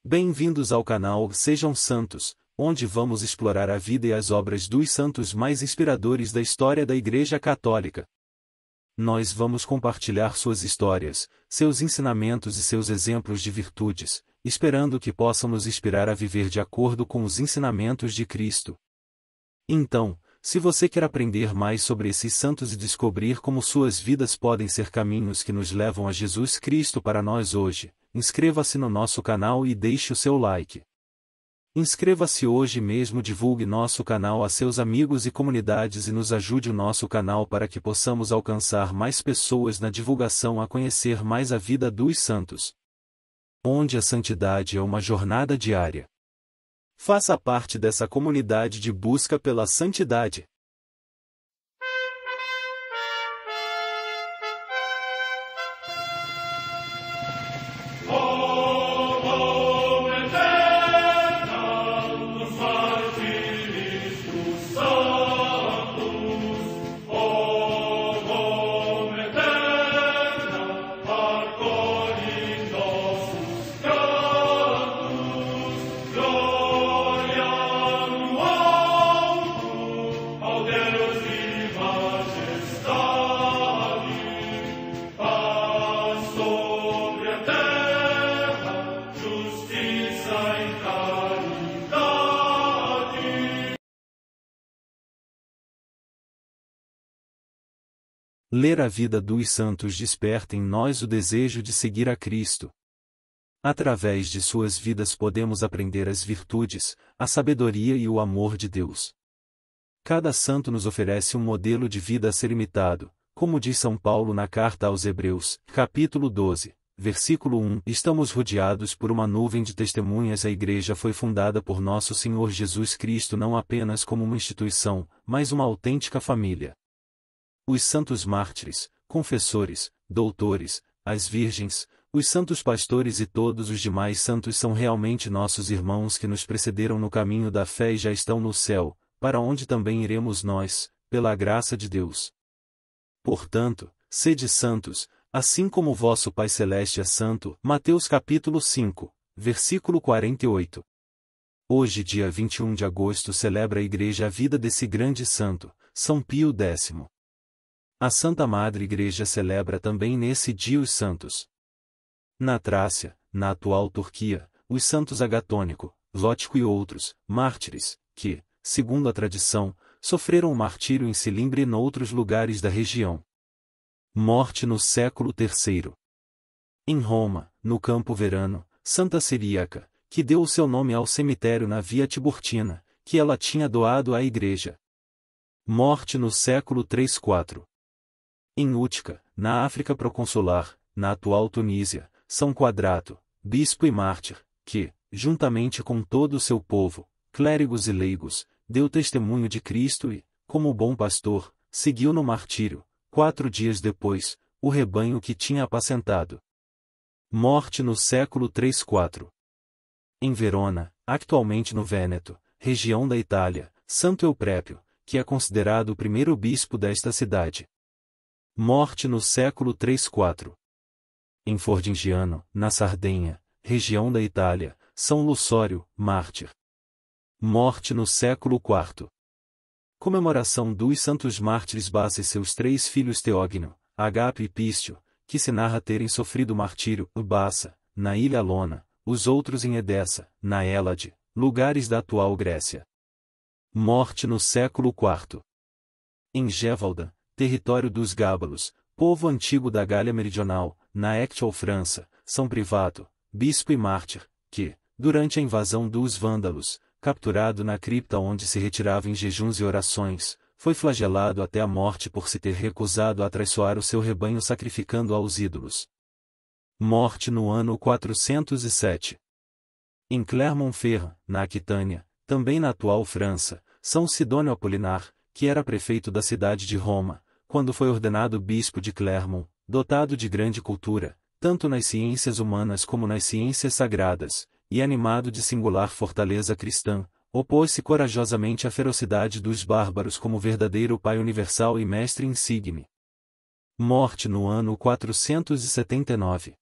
Bem-vindos ao canal Sejam Santos, onde vamos explorar a vida e as obras dos santos mais inspiradores da história da Igreja Católica. Nós vamos compartilhar suas histórias, seus ensinamentos e seus exemplos de virtudes, esperando que possam nos inspirar a viver de acordo com os ensinamentos de Cristo. Então, se você quer aprender mais sobre esses santos e descobrir como suas vidas podem ser caminhos que nos levam a Jesus Cristo para nós hoje, inscreva-se no nosso canal e deixe o seu like. Inscreva-se hoje mesmo, divulgue nosso canal a seus amigos e comunidades e nos ajude o nosso canal para que possamos alcançar mais pessoas na divulgação a conhecer mais a vida dos santos. Onde a santidade é uma jornada diária. Faça parte dessa comunidade de busca pela santidade. Ler a vida dos santos desperta em nós o desejo de seguir a Cristo. Através de suas vidas podemos aprender as virtudes, a sabedoria e o amor de Deus. Cada santo nos oferece um modelo de vida a ser imitado, como diz São Paulo na carta aos Hebreus, capítulo 12, versículo 1. Estamos rodeados por uma nuvem de testemunhas. A Igreja foi fundada por nosso Senhor Jesus Cristo não apenas como uma instituição, mas uma autêntica família. Os santos mártires, confessores, doutores, as virgens, os santos pastores e todos os demais santos são realmente nossos irmãos que nos precederam no caminho da fé e já estão no céu, para onde também iremos nós, pela graça de Deus. Portanto, sede santos, assim como o vosso Pai Celeste é santo. Mateus capítulo 5, versículo 48. Hoje, dia 21 de agosto, celebra a Igreja a vida desse grande santo, São Pio X. A Santa Madre Igreja celebra também nesse dia os santos. Na Trácia, na atual Turquia, os santos Agatônico, Lótico e outros, mártires, que, segundo a tradição, sofreram o martírio em Cilimbre e noutros lugares da região. Morte no século III. Em Roma, no Campo Verano, Santa Ciríaca, que deu o seu nome ao cemitério na Via Tiburtina, que ela tinha doado à Igreja. Morte no século III-IV. Em Útica, na África proconsular, na atual Tunísia, São Quadrato, bispo e mártir, que, juntamente com todo o seu povo, clérigos e leigos, deu testemunho de Cristo e, como bom pastor, seguiu no martírio, 4 dias depois, o rebanho que tinha apacentado. Morte no século III-IV. Em Verona, atualmente no Vêneto, região da Itália, Santo Euprépio, que é considerado o primeiro bispo desta cidade. Morte no século III-IV. Em Fordingiano, na Sardenha, região da Itália, São Luçório, mártir. Morte no século IV. Comemoração dos santos mártires Bassa e seus 3 filhos Teógno, Agape e Pístio, que se narra terem sofrido martírio, Bassa, na ilha Lona, os outros em Edessa, na Hélade, lugares da atual Grécia. Morte no século IV. Em Gévalda, território dos Gábalos, povo antigo da Gália Meridional, na actual França, São Privato, bispo e mártir, que, durante a invasão dos vândalos, capturado na cripta onde se retirava em jejuns e orações, foi flagelado até a morte por se ter recusado a atraiçoar o seu rebanho sacrificando aos ídolos. Morte no ano 407. Em Clermont-Ferrand, na Aquitânia, também na atual França, São Sidônio Apolinar, que era prefeito da cidade de Roma, quando foi ordenado bispo de Clermont, dotado de grande cultura, tanto nas ciências humanas como nas ciências sagradas, e animado de singular fortaleza cristã, opôs-se corajosamente à ferocidade dos bárbaros como verdadeiro pai universal e mestre insigne. Morte no ano 479.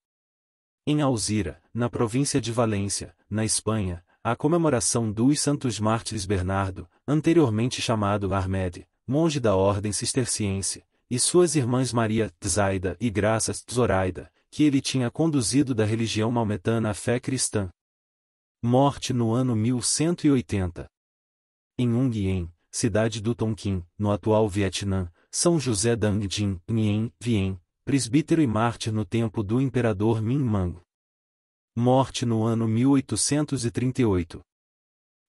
Em Alzira, na província de Valência, na Espanha, a comemoração dos Santos Mártires Bernardo, anteriormente chamado Armede, monge da ordem cisterciense, e suas irmãs Maria Zaida e Graça Zoraida, que ele tinha conduzido da religião maometana à fé cristã. Morte no ano 1180. Em Ungyen, cidade do Tonkin, no atual Vietnã, São José Dang Dinh Nguyen Vien, presbítero e mártir no tempo do imperador Minh Mang. Morte no ano 1838.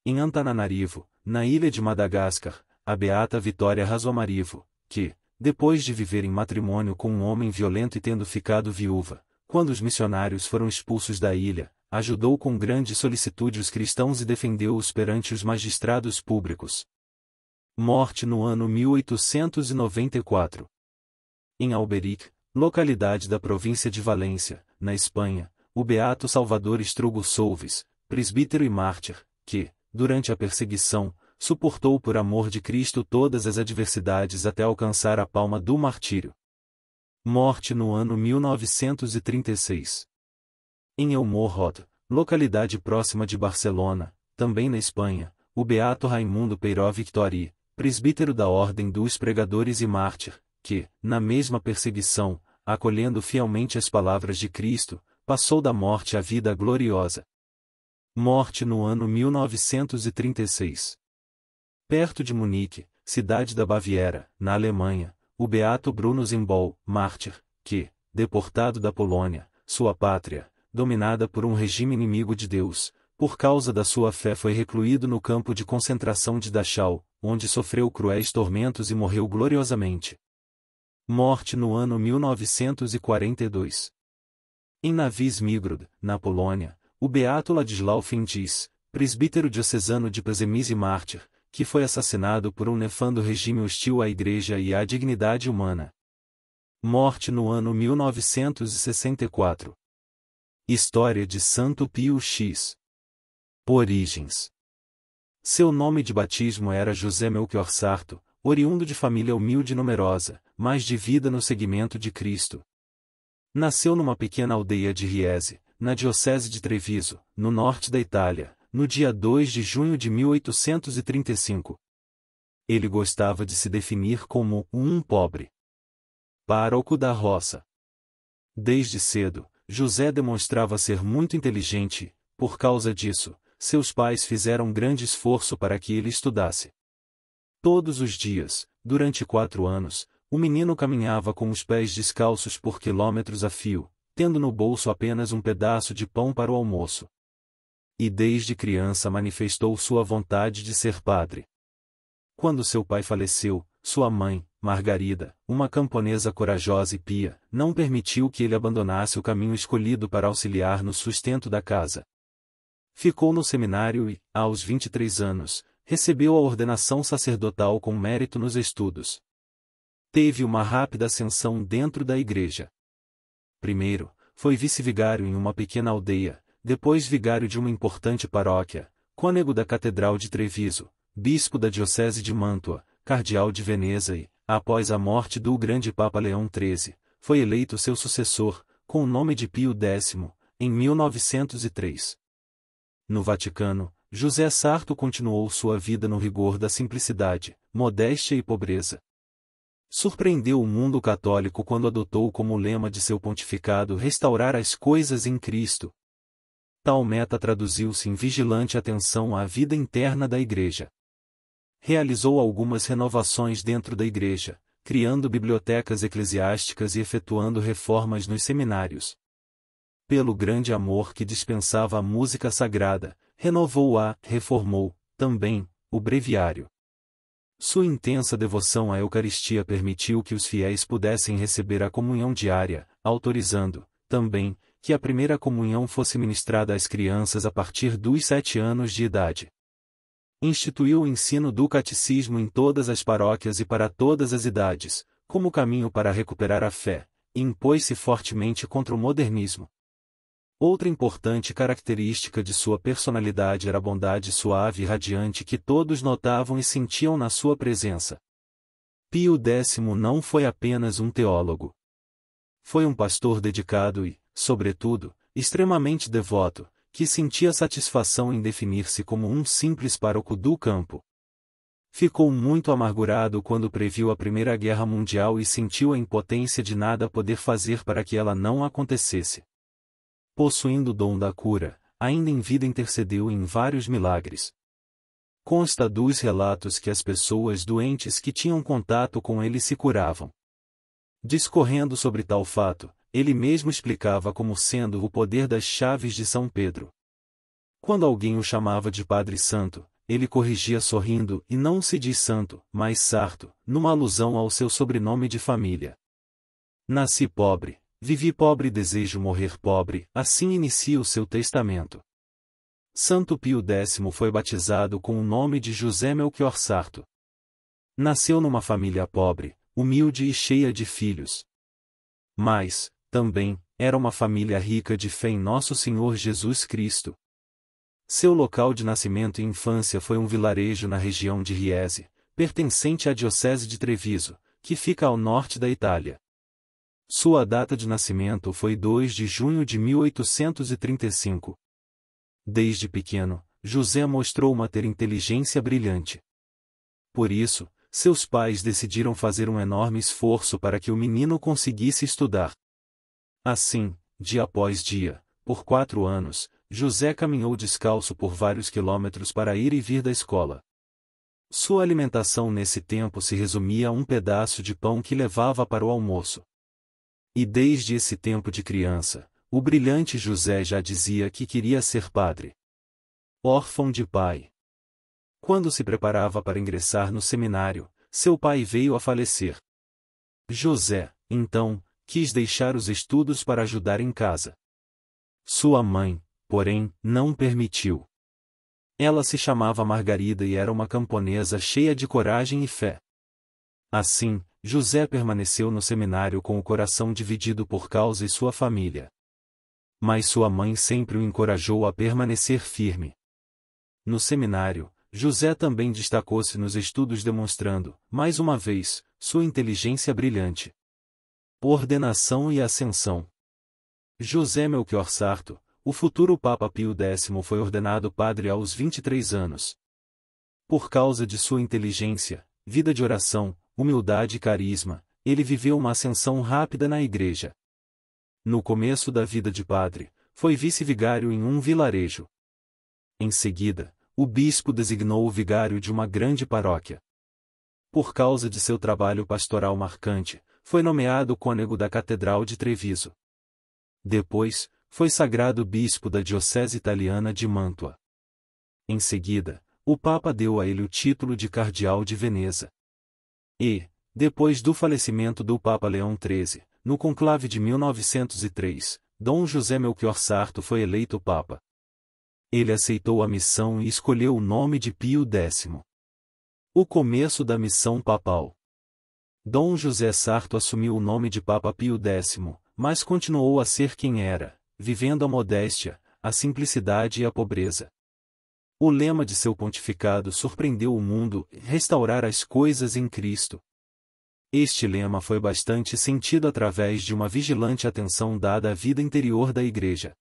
Em Antananarivo, na ilha de Madagascar, a beata Vitória Rasoamarivo, que, depois de viver em matrimônio com um homem violento e tendo ficado viúva, quando os missionários foram expulsos da ilha, ajudou com grande solicitude os cristãos e defendeu-os perante os magistrados públicos. Morte no ano 1894. Em Alberic, localidade da província de Valência, na Espanha, o beato Salvador Estrugo Solves, presbítero e mártir, que, durante a perseguição, suportou por amor de Cristo todas as adversidades até alcançar a palma do martírio. Morte no ano 1936. Em El Morrot, localidade próxima de Barcelona, também na Espanha, o beato Raimundo Peiró Victori, presbítero da Ordem dos Pregadores e mártir, que, na mesma perseguição, acolhendo fielmente as palavras de Cristo, passou da morte à vida gloriosa. Morte no ano 1936. Perto de Munique, cidade da Baviera, na Alemanha, o beato Bruno Zimbol, mártir, que, deportado da Polônia, sua pátria, dominada por um regime inimigo de Deus, por causa da sua fé foi recluído no campo de concentração de Dachau, onde sofreu cruéis tormentos e morreu gloriosamente. Morte no ano 1942. Em Navis-Migrod, na Polônia, o beato Ladislau Fintis, presbítero diocesano de Przemyśl e mártir, que foi assassinado por um nefando regime hostil à Igreja e à dignidade humana. Morte no ano 1964. História de Santo Pio X. Origens. Seu nome de batismo era José Melchior Sarto, oriundo de família humilde e numerosa, mas de vida no seguimento de Cristo. Nasceu numa pequena aldeia de Riese, na diocese de Treviso, no norte da Itália, no dia 2 de junho de 1835. Ele gostava de se definir como um pobre pároco da roça. Desde cedo, José demonstrava ser muito inteligente, por causa disso, seus pais fizeram grande esforço para que ele estudasse. Todos os dias, durante 4 anos, o menino caminhava com os pés descalços por quilômetros a fio, tendo no bolso apenas um pedaço de pão para o almoço. E desde criança manifestou sua vontade de ser padre. Quando seu pai faleceu, sua mãe, Margarida, uma camponesa corajosa e pia, não permitiu que ele abandonasse o caminho escolhido para auxiliar no sustento da casa. Ficou no seminário e, aos 23 anos, recebeu a ordenação sacerdotal com mérito nos estudos. Teve uma rápida ascensão dentro da igreja. Primeiro, foi vice-vigário em uma pequena aldeia, depois vigário de uma importante paróquia, cônego da Catedral de Treviso, bispo da Diocese de Mantua, cardeal de Veneza e, após a morte do grande Papa Leão XIII, foi eleito seu sucessor, com o nome de Pio X, em 1903. No Vaticano, José Sarto continuou sua vida no rigor da simplicidade, modéstia e pobreza. Surpreendeu o mundo católico quando adotou como lema de seu pontificado restaurar as coisas em Cristo. Tal meta traduziu-se em vigilante atenção à vida interna da Igreja. Realizou algumas renovações dentro da Igreja, criando bibliotecas eclesiásticas e efetuando reformas nos seminários. Pelo grande amor que dispensava à música sagrada, reformou, também, o breviário. Sua intensa devoção à Eucaristia permitiu que os fiéis pudessem receber a comunhão diária, autorizando, também, que a primeira comunhão fosse ministrada às crianças a partir dos 7 anos de idade. Instituiu o ensino do catecismo em todas as paróquias e para todas as idades, como caminho para recuperar a fé, e impôs-se fortemente contra o modernismo. Outra importante característica de sua personalidade era a bondade suave e radiante que todos notavam e sentiam na sua presença. Pio X não foi apenas um teólogo. Foi um pastor dedicado e, sobretudo, extremamente devoto, que sentia satisfação em definir-se como um simples pároco do campo. Ficou muito amargurado quando previu a Primeira Guerra Mundial e sentiu a impotência de nada poder fazer para que ela não acontecesse. Possuindo o dom da cura, ainda em vida intercedeu em vários milagres. Consta dos relatos que as pessoas doentes que tinham contato com ele se curavam. Discorrendo sobre tal fato, ele mesmo explicava como sendo o poder das chaves de São Pedro. Quando alguém o chamava de Padre Santo, ele corrigia sorrindo e não se diz santo, mas sarto, numa alusão ao seu sobrenome de família. Nasci pobre, vivi pobre e desejo morrer pobre, assim inicia o seu testamento. Santo Pio X foi batizado com o nome de José Melchior Sarto. Nasceu numa família pobre, humilde e cheia de filhos. Mas, também, era uma família rica de fé em Nosso Senhor Jesus Cristo. Seu local de nascimento e infância foi um vilarejo na região de Riese, pertencente à diocese de Treviso, que fica ao norte da Itália. Sua data de nascimento foi 2 de junho de 1835. Desde pequeno, José mostrou ter inteligência brilhante. Por isso, seus pais decidiram fazer um enorme esforço para que o menino conseguisse estudar. Assim, dia após dia, por 4 anos, José caminhou descalço por vários quilômetros para ir e vir da escola. Sua alimentação nesse tempo se resumia a um pedaço de pão que levava para o almoço. E desde esse tempo de criança, o brilhante José já dizia que queria ser padre. Órfão de pai. Quando se preparava para ingressar no seminário, seu pai veio a falecer. José, então, quis deixar os estudos para ajudar em casa. Sua mãe, porém, não permitiu. Ela se chamava Margarida e era uma camponesa cheia de coragem e fé. Assim, José permaneceu no seminário com o coração dividido por causa e sua família. Mas sua mãe sempre o encorajou a permanecer firme. No seminário, José também destacou-se nos estudos demonstrando, mais uma vez, sua inteligência brilhante. Ordenação e ascensão. José Melchior Sarto, o futuro Papa Pio X foi ordenado padre aos 23 anos. Por causa de sua inteligência, vida de oração, humildade e carisma, ele viveu uma ascensão rápida na igreja. No começo da vida de padre, foi vice-vigário em um vilarejo. Em seguida, o bispo designou o vigário de uma grande paróquia. Por causa de seu trabalho pastoral marcante, foi nomeado cônego da Catedral de Treviso. Depois, foi sagrado bispo da diocese italiana de Mantua. Em seguida, o Papa deu a ele o título de cardeal de Veneza. E, depois do falecimento do Papa Leão XIII, no conclave de 1903, Dom José Melchior Sarto foi eleito Papa. Ele aceitou a missão e escolheu o nome de Pio X. O começo da missão papal. Dom José Sarto assumiu o nome de Papa Pio X, mas continuou a ser quem era, vivendo a modéstia, a simplicidade e a pobreza. O lema de seu pontificado surpreendeu o mundo: restaurar as coisas em Cristo. Este lema foi bastante sentido através de uma vigilante atenção dada à vida interior da Igreja.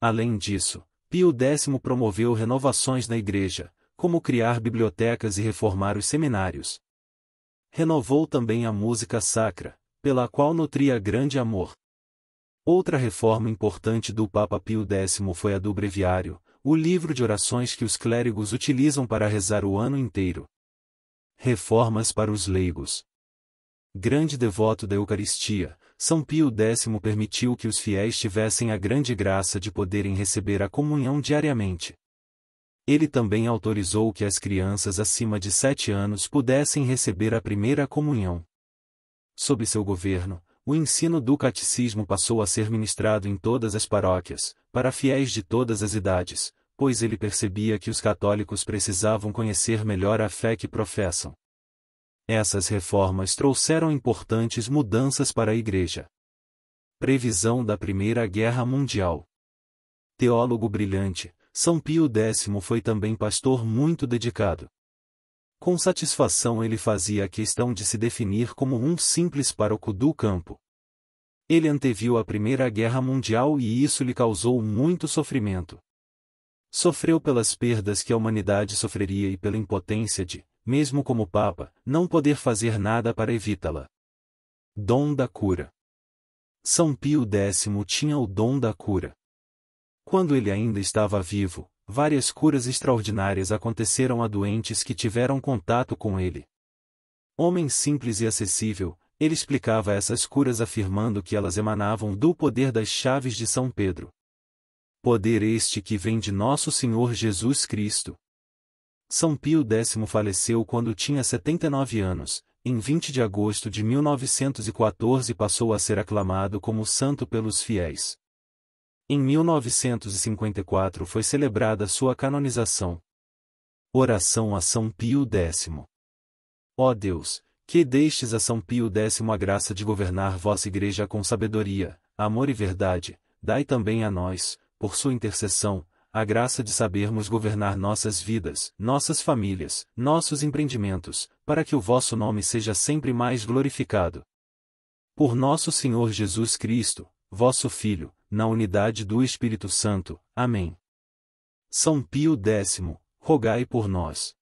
Além disso, Pio X promoveu renovações na Igreja, como criar bibliotecas e reformar os seminários. Renovou também a música sacra, pela qual nutria grande amor. Outra reforma importante do Papa Pio X foi a do Breviário, o livro de orações que os clérigos utilizam para rezar o ano inteiro. Reformas para os leigos. Grande devoto da Eucaristia, São Pio X permitiu que os fiéis tivessem a grande graça de poderem receber a comunhão diariamente. Ele também autorizou que as crianças acima de 7 anos pudessem receber a primeira comunhão. Sob seu governo, o ensino do catecismo passou a ser ministrado em todas as paróquias, para fiéis de todas as idades, pois ele percebia que os católicos precisavam conhecer melhor a fé que professam. Essas reformas trouxeram importantes mudanças para a Igreja. Previsão da Primeira Guerra Mundial. Teólogo brilhante, São Pio X foi também pastor muito dedicado. Com satisfação ele fazia a questão de se definir como um simples pároco do campo. Ele anteviu a Primeira Guerra Mundial e isso lhe causou muito sofrimento. Sofreu pelas perdas que a humanidade sofreria e pela impotência de, mesmo como Papa, não poder fazer nada para evitá-la. Dom da cura. São Pio X tinha o dom da cura. Quando ele ainda estava vivo, várias curas extraordinárias aconteceram a doentes que tiveram contato com ele. Homem simples e acessível, ele explicava essas curas afirmando que elas emanavam do poder das chaves de São Pedro. Poder este que vem de nosso Senhor Jesus Cristo. São Pio X faleceu quando tinha 79 anos, em 20 de agosto de 1914 passou a ser aclamado como santo pelos fiéis. Em 1954 foi celebrada sua canonização. Oração a São Pio X. Ó Deus, que destes a São Pio X a graça de governar vossa Igreja com sabedoria, amor e verdade, dai também a nós, por sua intercessão, a graça de sabermos governar nossas vidas, nossas famílias, nossos empreendimentos, para que o vosso nome seja sempre mais glorificado. Por nosso Senhor Jesus Cristo, vosso Filho, na unidade do Espírito Santo. Amém. São Pio X, rogai por nós.